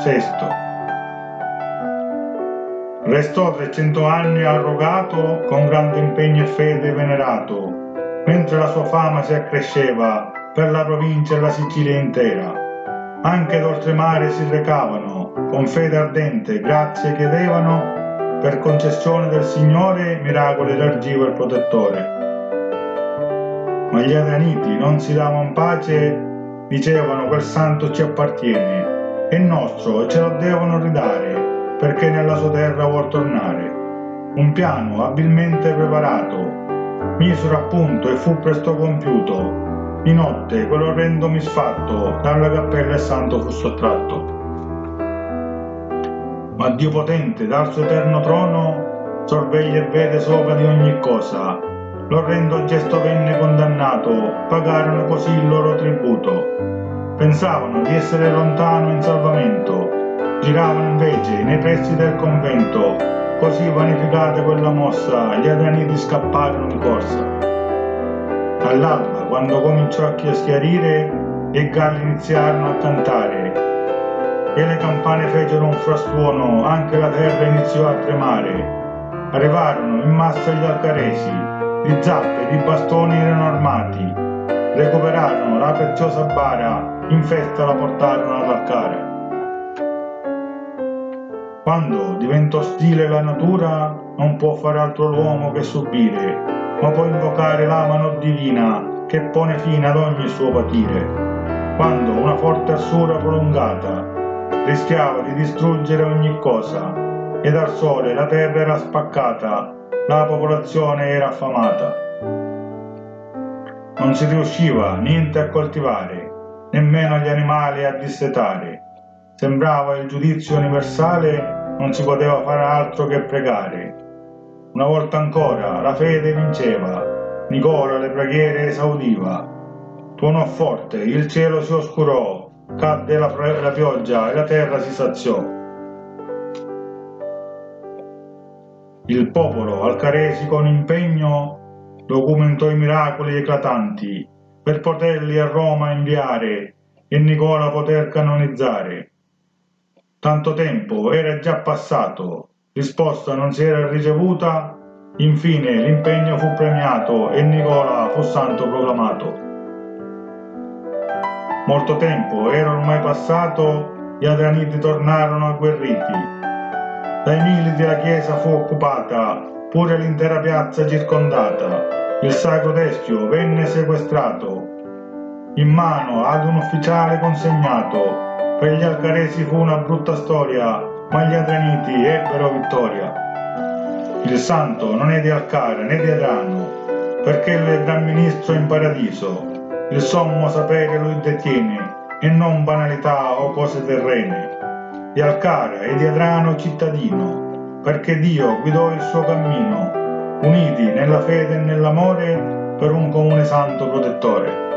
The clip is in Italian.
Sesto. Restò 300 anni arrogato, con grande impegno e fede venerato, mentre la sua fama si accresceva per la provincia e la Sicilia intera. Anche d'oltremare si recavano, con fede ardente grazie chiedevano, per concessione del Signore miracoli elargiva il protettore. Ma gli adraniti non si davano pace, dicevano quel santo ci appartiene, è nostro e ce lo devono ridare, perché nella sua terra vuol tornare. Un piano abilmente preparato misero a punto e fu presto compiuto. Di notte quell'orrendo misfatto dalla cappella il santo fu sottratto. Ma Dio potente dal suo eterno trono sorveglia e vede sopra di ogni cosa. L'orrendo gesto venne condannato, pagarono così il loro tributo. Pensavano di essere lontano in salvamento, giravano invece nei pressi del convento. Così vanificata quella mossa, gli adraniti scapparono di corsa. All'alba, quando cominciò a schiarire, i galli iniziarono a cantare, e le campane fecero un frastuono, anche la terra iniziò a tremare. Arrivarono in massa gli alcaresi, di zappe e di bastoni erano armati, recuperarono la preziosa bara, in festa la portarono ad Alcara. Quando diventa ostile la natura, non può fare altro l'uomo che subire, ma può invocare la mano divina che pone fine ad ogni suo patire. Quando una forte arsura prolungata rischiava di distruggere ogni cosa, e dal sole la terra era spaccata, la popolazione era affamata. Non si riusciva niente a coltivare, nemmeno gli animali a dissetare. Sembrava il giudizio universale, non si poteva fare altro che pregare. Una volta ancora la fede vinceva, Nicola le preghiere esaudiva. Tuonò forte, il cielo si oscurò, cadde la pioggia e la terra si saziò. Il popolo alcaresi con impegno documentò i miracoli eclatanti per poterli a Roma inviare e Nicola poter canonizzare. Tanto tempo era già passato, risposta non si era ricevuta, infine l'impegno fu premiato e Nicola fu santo proclamato. Molto tempo era ormai passato, gli adraniti tornarono agguerriti. Dai militi la chiesa fu occupata, pure l'intera piazza circondata. Il sacro teschio venne sequestrato, in mano ad un ufficiale consegnato. Per gli alcaresi fu una brutta storia, ma gli adraniti ebbero vittoria. Il santo non è di Alcara né di Adrano, perché lui è gran ministro in paradiso. Il sommo sapere lui detiene, e non banalità o cose terrene. Di Alcara e di Adrano cittadino, perché Dio guidò il suo cammino, uniti nella fede e nell'amore per un comune santo protettore.